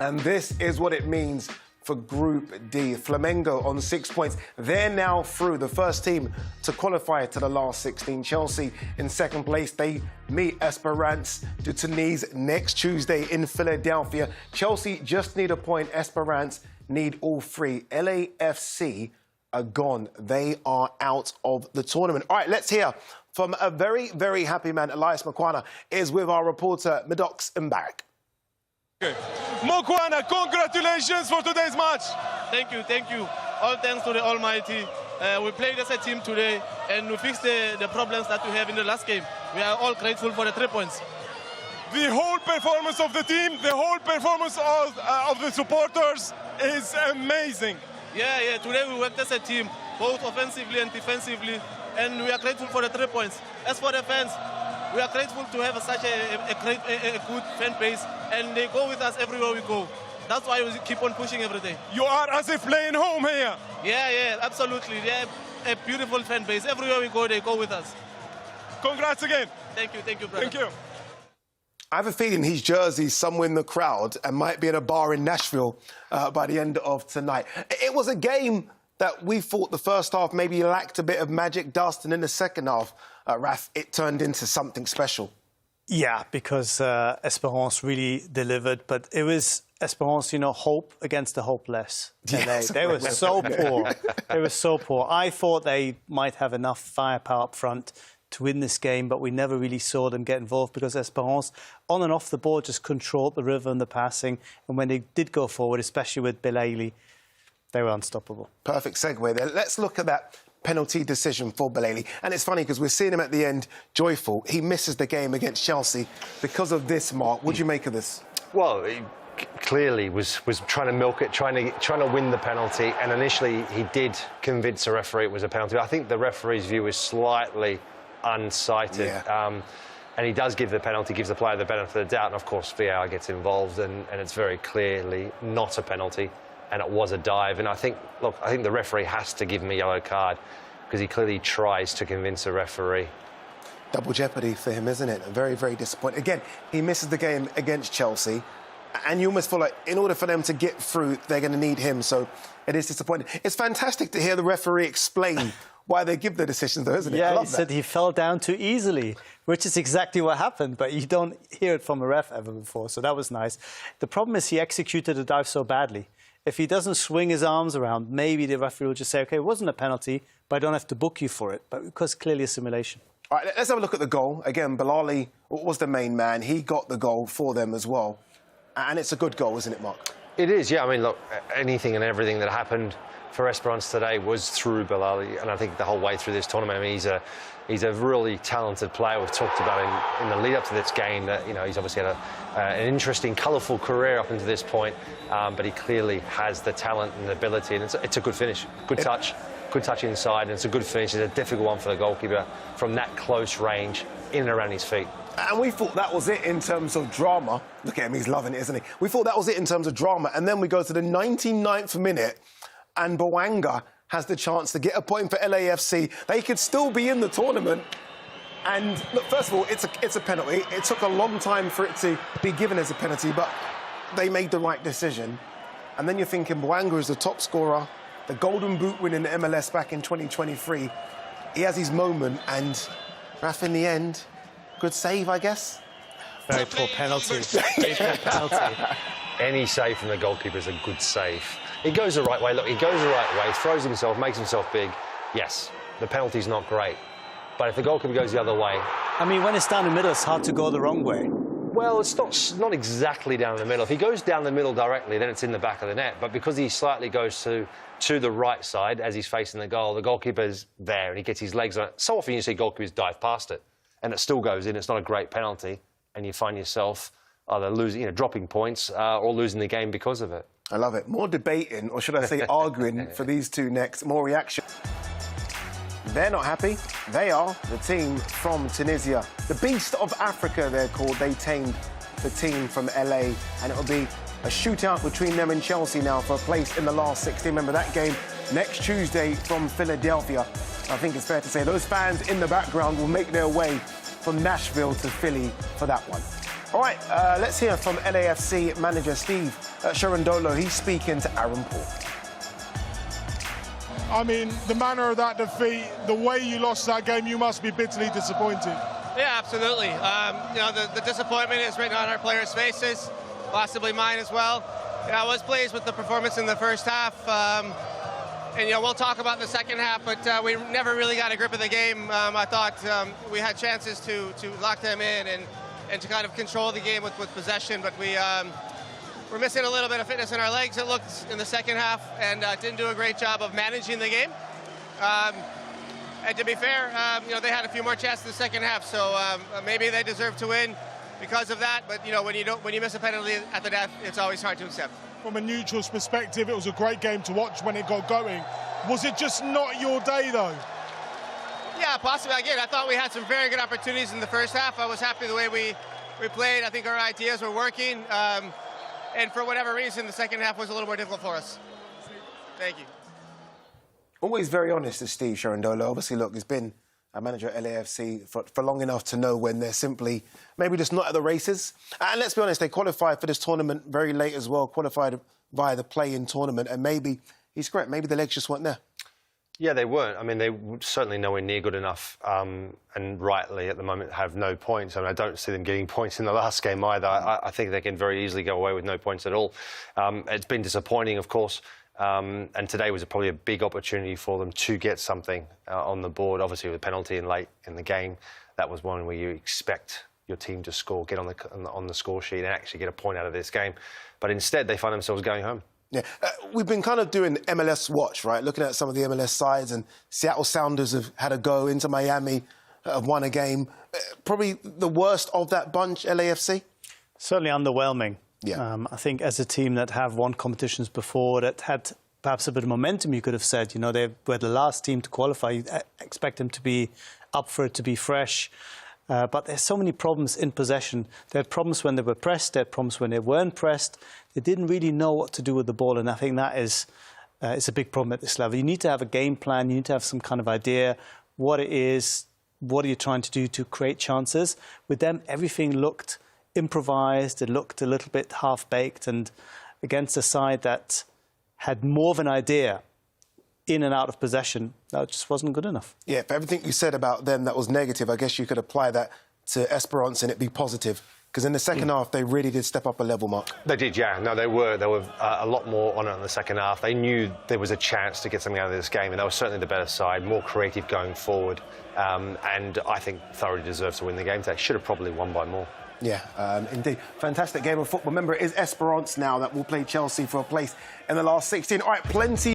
And this is what it means for Group D. Flamengo on 6 points. They're now through, the first team to qualify to the last 16. Chelsea in second place. They meet Espérance de Tunis next Tuesday in Philadelphia. Chelsea just need a point. Espérance need all three. LAFC are gone. They are out of the tournament. All right, let's hear from a very, very happy man. Elias Mokwana is with our reporter, Maddox Mbarak. Okay. Mokwana, congratulations for today's match. Thank you, thank you. All thanks to the Almighty. We played as a team today and we fixed the problems that we have in the last game. We are all grateful for the 3 points. The whole performance of the team, the whole performance of the supporters is amazing. Yeah, today we worked as a team, both offensively and defensively, and we are grateful for the 3 points. As for the fans, we are grateful to have such a good fan base, and they go with us everywhere we go. That's why we keep on pushing every day. You are as if playing home here. Yeah, absolutely. They have a beautiful fan base. Everywhere we go, they go with us. Congrats again. Thank you, brother. Thank you. I have a feeling his jersey's somewhere in the crowd and might be in a bar in Nashville by the end of tonight. It was a game that we thought the first half maybe lacked a bit of magic dust, and in the second half, Raf, it turned into something special. Yeah, because Espérance really delivered, but it was Espérance, hope against the hopeless. Yes. They were so poor. They were so poor. I thought they might have enough firepower up front to win this game, but we never really saw them get involved because Espérance, on and off the ball, just controlled the rhythm and the passing. And when they did go forward, especially with Belaili, they were unstoppable. Perfect segue there. Let's look at that penalty decision for Belaili. And it's funny because we're seeing him at the end joyful. He misses the game against Chelsea because of this, Mark. What do you make of this? Well, he clearly was trying to milk it, trying to win the penalty. And initially, he did convince the referee it was a penalty. I think the referee's view is slightly unsighted. Yeah. And he does give the penalty, gives the player the benefit of the doubt. And, of course, VAR gets involved, and it's very clearly not a penalty. And it was a dive. And I think the referee has to give him a yellow card because he clearly tries to convince the referee. Double jeopardy for him, isn't it? Very, very disappointing. Again, he misses the game against Chelsea. And you almost feel like in order for them to get through, they're going to need him. So it is disappointing. It's fantastic to hear the referee explain why they give the decisions, though, isn't it? Yeah, he said he fell down too easily, which is exactly what happened. But you don't hear it from a ref ever before. So that was nice. The problem is he executed the dive so badly. If he doesn't swing his arms around, maybe the referee will just say, OK, it wasn't a penalty, but I don't have to book you for it. But because clearly a simulation. All right, let's have a look at the goal. Again, Belaili was the main man. He got the goal for them as well. And it's a good goal, isn't it, Mark? It is, yeah. I mean, look, anything and everything that happened for Espérance today was through Belaili. And I think the whole way through this tournament, I mean, he's a really talented player. We've talked about him in the lead-up to this game that, he's obviously had an interesting, colourful career up until this point. But he clearly has the talent and the ability. And it's a good finish, good touch. Good touch inside, and it's a good finish. It's a difficult one for the goalkeeper from that close range, in and around his feet. And we thought that was it in terms of drama. Look at him, he's loving it, isn't he? We thought that was it in terms of drama. And then we go to the 99th minute, and Bouanga has the chance to get a point for LAFC. They could still be in the tournament. And look, first of all, it's a penalty. It took a long time for it to be given as a penalty, but they made the right decision. And then you're thinking Bouanga is the top scorer, the Golden Boot win in the MLS back in 2023. He has his moment, and Raf, in the end, good save, I guess. Very poor penalty. Very poor penalty. Any save from the goalkeeper is a good save. He goes the right way. Look, he goes the right way, throws himself, makes himself big. Yes, the penalty's not great. But if the goalkeeper goes the other way... I mean, when it's down the middle, it's hard to go the wrong way. Well, it's not exactly down the middle. If he goes down the middle directly, then it's in the back of the net. But because he slightly goes to the right side as he's facing the goal, the goalkeeper's there and he gets his legs on it. So often you see goalkeepers dive past it and it still goes in. It's not a great penalty, and you find yourself either losing, dropping points or losing the game because of it. I love it. More debating, or should I say arguing, for these two next. More reaction. They're not happy. They are the team from Tunisia. The Beast of Africa, they're called. They tamed the team from LA, and it'll be a shootout between them and Chelsea now for a place in the last 16. Remember that game next Tuesday from Philadelphia. I think it's fair to say those fans in the background will make their way from Nashville to Philly for that one. All right, let's hear from LAFC manager Steve Cherundolo. He's speaking to Aaron Paul. I mean, the manner of that defeat, the way you lost that game, you must be bitterly disappointed. Yeah, absolutely. You know, the disappointment is written on our players' faces, possibly mine as well. I was pleased with the performance in the first half. And, you know, we'll talk about the second half, but we never really got a grip of the game. I thought we had chances to lock them in and to kind of control the game with possession, but we're missing a little bit of fitness in our legs, it looked, in the second half, and didn't do a great job of managing the game. And to be fair, you know, they had a few more chances in the second half, so maybe they deserve to win because of that. But you know, when you miss a penalty at the death, it's always hard to accept. From a neutral's perspective, it was a great game to watch when it got going. Was it just not your day, though? Yeah, possibly. Again, I thought we had some very good opportunities in the first half. I was happy the way we played. I think our ideas were working. And for whatever reason, the second half was a little more difficult for us. Thank you. Always very honest is Steve Cherundolo. Obviously, look, he's been a manager at LAFC for long enough to know when they're simply maybe just not at the races. And let's be honest, they qualified for this tournament very late as well, qualified via the play-in tournament, and maybe, he's correct, maybe the legs just weren't there. Yeah, they weren't. I mean, they were certainly nowhere near good enough, and rightly at the moment have no points. I mean, I don't see them getting points in the last game either. I think they can very easily go away with no points at all. It's been disappointing, of course, and today was probably a big opportunity for them to get something on the board. Obviously, with a penalty late in the game, that was one where you expect your team to score, get on the score sheet and actually get a point out of this game. But instead, they find themselves going home. Yeah, we've been kind of doing MLS Watch, right? Looking at some of the MLS sides, and Seattle Sounders have had a go into Miami, have won a game. Probably the worst of that bunch, LAFC? Certainly underwhelming. Yeah. I think as a team that have won competitions before, that had perhaps a bit of momentum, you could have said, you know, they were the last team to qualify. You expect them to be up for it, to be fresh. But there's so many problems in possession. They had problems when they were pressed. They had problems when they weren't pressed. They didn't really know what to do with the ball, and I think that is it's a big problem at this level. You need to have a game plan. You need to have some kind of idea what it is, what are you trying to do to create chances. With them, everything looked improvised. It looked a little bit half-baked, and against a side that had more of an idea in and out of possession, that just wasn't good enough. Yeah, for everything you said about them that was negative, I guess you could apply that to Espérance and it be positive. Because in the second half, they really did step up a level, Mark. They did, yeah. No, they were a lot more on it in the second half. They knew there was a chance to get something out of this game, and they were certainly the better side, more creative going forward. And I think thoroughly deserved to win the game today. Should have probably won by more. Yeah, indeed. Fantastic game of football. Remember, it is Espérance now that will play Chelsea for a place in the last 16. All right, plenty.